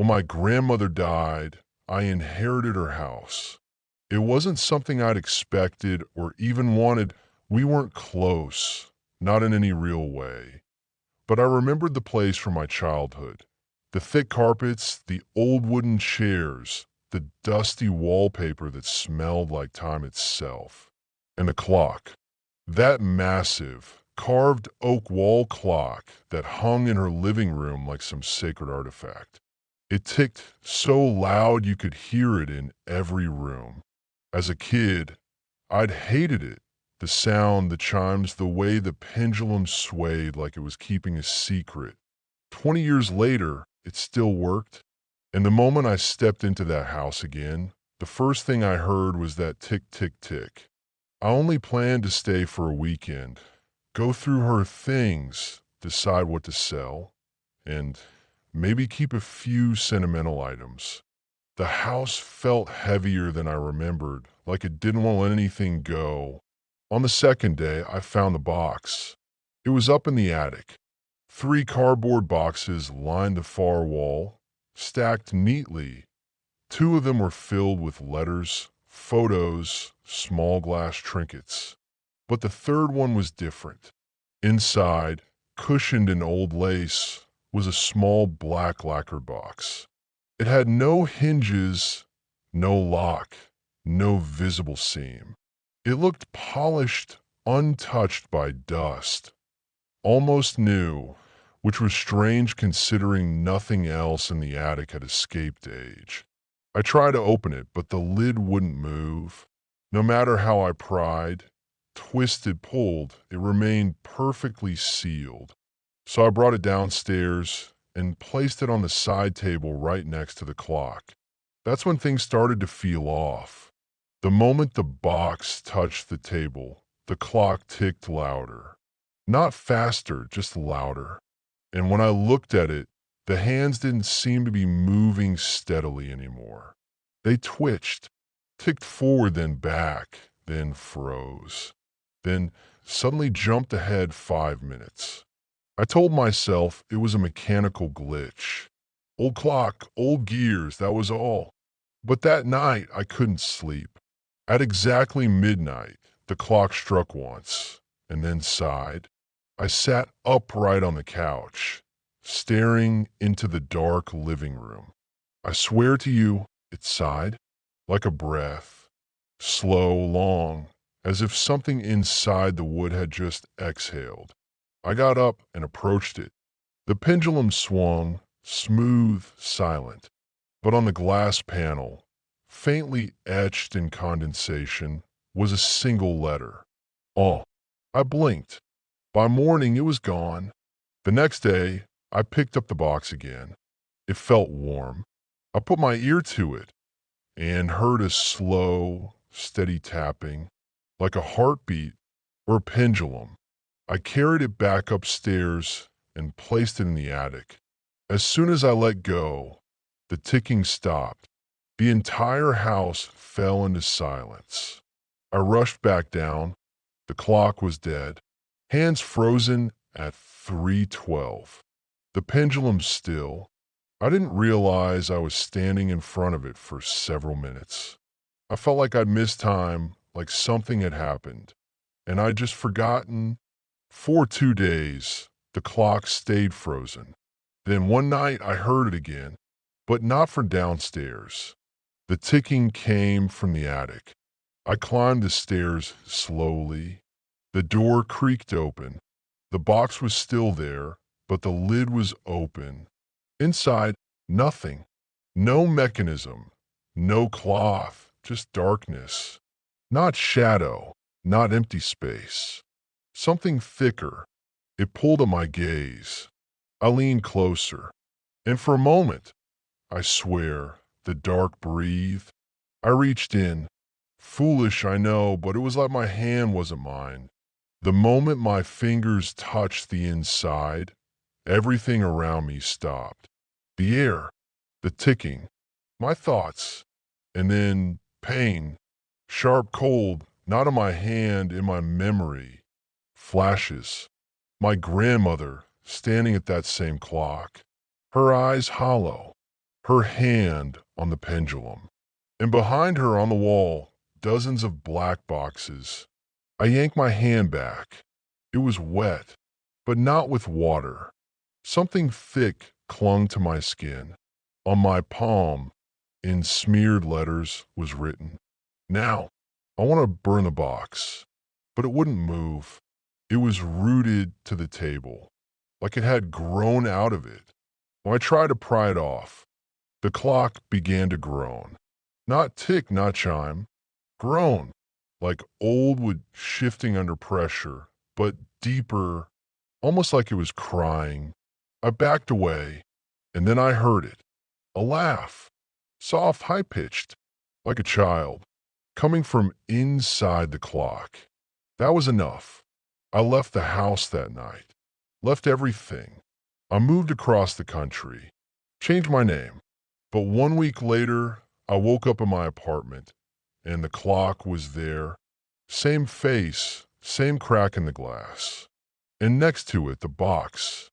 When my grandmother died, I inherited her house. It wasn't something I'd expected or even wanted. We weren't close, not in any real way. But I remembered the place from my childhood. The thick carpets, the old wooden chairs, the dusty wallpaper that smelled like time itself. And the clock. That massive, carved oak wall clock that hung in her living room like some sacred artifact. It ticked so loud you could hear it in every room. As a kid, I'd hated it. The sound, the chimes, the way the pendulum swayed like it was keeping a secret. 20 years later, it still worked. And the moment I stepped into that house again, the first thing I heard was that tick, tick, tick. I only planned to stay for a weekend, go through her things, decide what to sell, and maybe keep a few sentimental items. The house felt heavier than I remembered, like it didn't want to let anything go. On the second day, I found the box. It was up in the attic. 3 cardboard boxes lined the far wall, stacked neatly. 2 of them were filled with letters, photos, small glass trinkets. But the third one was different. Inside, cushioned in old lace, was a small black lacquered box. It had no hinges, no lock, no visible seam. It looked polished, untouched by dust, almost new, which was strange considering nothing else in the attic had escaped age. I tried to open it, but the lid wouldn't move. No matter how I pried, twisted, pulled, it remained perfectly sealed. So I brought it downstairs and placed it on the side table right next to the clock. That's when things started to feel off. The moment the box touched the table, the clock ticked louder. Not faster, just louder. And when I looked at it, the hands didn't seem to be moving steadily anymore. They twitched, ticked forward, then back, then froze, then suddenly jumped ahead 5 minutes. I told myself it was a mechanical glitch. Old clock, old gears, that was all. But that night, I couldn't sleep. At exactly midnight, the clock struck once, and then sighed. I sat upright on the couch, staring into the dark living room. I swear to you, it sighed, like a breath, slow, long, as if something inside the wood had just exhaled. I got up and approached it. The pendulum swung, smooth, silent, but on the glass panel, faintly etched in condensation, was a single letter. Oh, I blinked. By morning, it was gone. The next day, I picked up the box again. It felt warm. I put my ear to it and heard a slow, steady tapping, like a heartbeat or a pendulum. I carried it back upstairs and placed it in the attic. As soon as I let go, the ticking stopped. The entire house fell into silence. I rushed back down. The clock was dead, hands frozen at 3:12. The pendulum still. I didn't realize I was standing in front of it for several minutes. I felt like I'd missed time, like something had happened, and I'd just forgotten. For 2 days, the clock stayed frozen. Then one night I heard it again, but not from downstairs. The ticking came from the attic. I climbed the stairs slowly. The door creaked open. The box was still there, but the lid was open. Inside, nothing. No mechanism, no cloth, just darkness. Not shadow, not empty space. Something thicker. It pulled at my gaze. I leaned closer, and for a moment, I swear, the dark breathed. I reached in. Foolish, I know, but it was like my hand wasn't mine. The moment my fingers touched the inside, everything around me stopped. The air, the ticking, my thoughts, and then pain, sharp cold, not in my hand, in my memory. Flashes. My grandmother standing at that same clock, her eyes hollow, her hand on the pendulum. And behind her on the wall, dozens of black boxes. I yanked my hand back. It was wet, but not with water. Something thick clung to my skin. On my palm, in smeared letters, was written, "Now, I want to burn the box." But it wouldn't move. It was rooted to the table, like it had grown out of it. When I tried to pry it off, the clock began to groan. Not tick, not chime. Groan, like old wood shifting under pressure, but deeper, almost like it was crying. I backed away, and then I heard it. A laugh, soft, high-pitched, like a child, coming from inside the clock. That was enough. I left the house that night, left everything. I moved across the country, changed my name. But 1 week later, I woke up in my apartment, and the clock was there. Same face, same crack in the glass. And next to it, the box.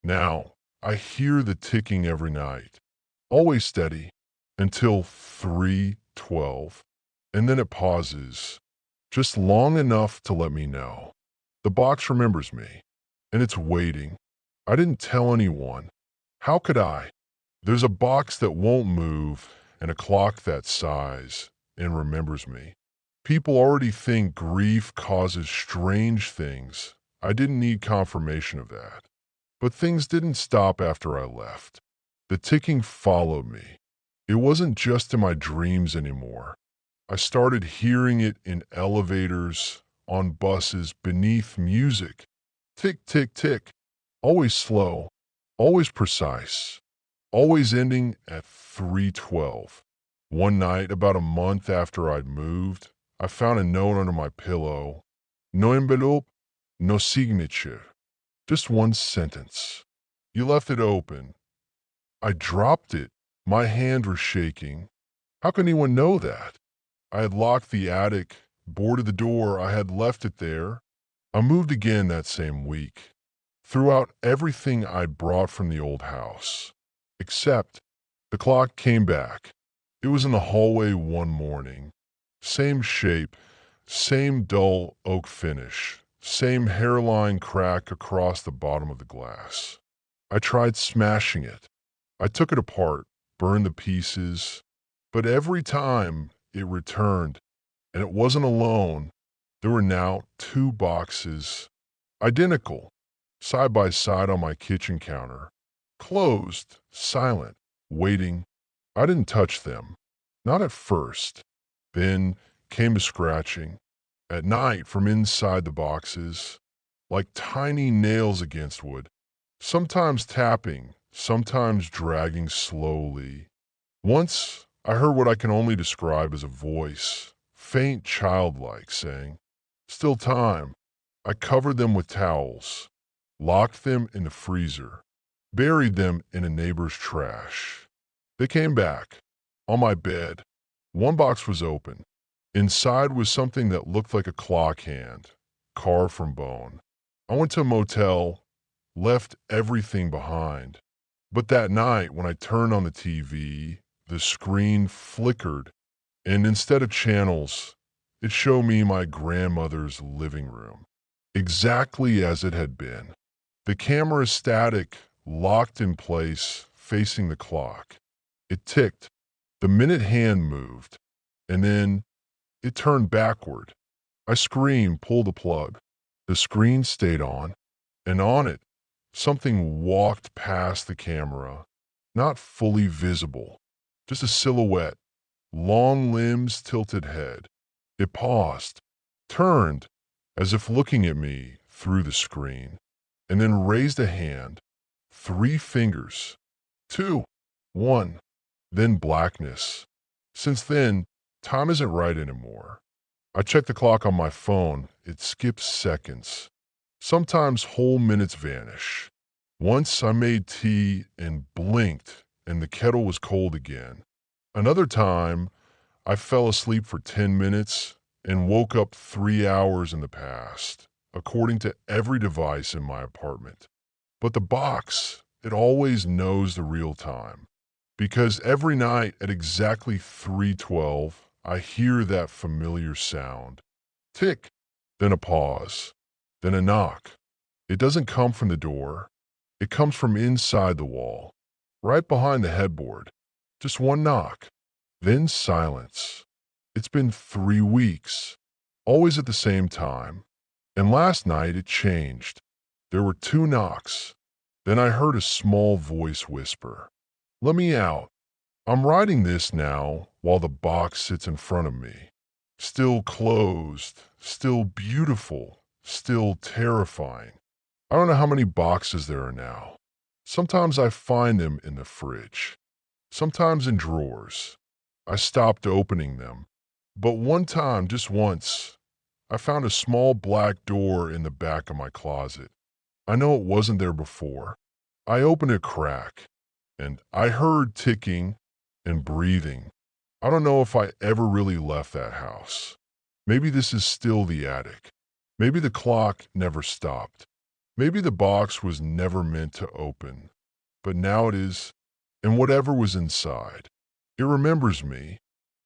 Now, I hear the ticking every night, always steady, until 3:12. And then it pauses, just long enough to let me know. The box remembers me, and it's waiting. I didn't tell anyone. How could I? There's a box that won't move and a clock that sighs and remembers me. People already think grief causes strange things. I didn't need confirmation of that. But things didn't stop after I left. The ticking followed me. It wasn't just in my dreams anymore. I started hearing it in elevators, on buses, beneath music. Tick, tick, tick. Always slow, always precise, always ending at 3:12. One night, about a month after I'd moved, I found a note under my pillow. No envelope, no signature. Just one sentence. You left it open. I dropped it. My hands were shaking. How could anyone know that? I had locked the attic, boarded the door. I had left it there. I moved again that same week. Threw out everything I'd brought from the old house. Except the clock came back. It was in the hallway one morning. Same shape, same dull oak finish, same hairline crack across the bottom of the glass. I tried smashing it. I took it apart, burned the pieces, but every time it returned, and it wasn't alone. There were now two boxes, identical, side by side on my kitchen counter, closed, silent, waiting. I didn't touch them, not at first. Then came a scratching, at night from inside the boxes, like tiny nails against wood, sometimes tapping, sometimes dragging slowly. Once I heard what I can only describe as a voice, faint, childlike, saying, "Still time." I covered them with towels, locked them in the freezer, buried them in a neighbor's trash. They came back, on my bed. One box was open. Inside was something that looked like a clock hand, carved from bone. I went to a motel, left everything behind. But that night, when I turned on the TV, the screen flickered, and instead of channels, it showed me my grandmother's living room, exactly as it had been. The camera static, locked in place, facing the clock. It ticked. The minute hand moved, and then it turned backward. I screamed, pulled the plug. The screen stayed and on it, something walked past the camera, not fully visible, just a silhouette, long limbs, tilted head. It paused, turned, as if looking at me through the screen, and then raised a hand, 3 fingers, two, one, then blackness. Since then, time isn't right anymore. I check the clock on my phone. It skips seconds. Sometimes whole minutes vanish. Once I made tea and blinked, and the kettle was cold again. Another time, I fell asleep for 10 minutes and woke up 3 hours in the past, according to every device in my apartment. But the box, it always knows the real time. Because every night at exactly 3:12, I hear that familiar sound. Tick, then a pause, then a knock. It doesn't come from the door. It comes from inside the wall, right behind the headboard. Just one knock, then silence. It's been 3 weeks, always at the same time. And last night it changed. There were two knocks. Then I heard a small voice whisper, "Let me out." I'm writing this now while the box sits in front of me. Still closed, still beautiful, still terrifying. I don't know how many boxes there are now. Sometimes I find them in the fridge, sometimes in drawers. I stopped opening them. But one time, just once, I found a small black door in the back of my closet. I know it wasn't there before. I opened a crack, and I heard ticking and breathing. I don't know if I ever really left that house. Maybe this is still the attic. Maybe the clock never stopped. Maybe the box was never meant to open. But now it is, and whatever was inside, it remembers me.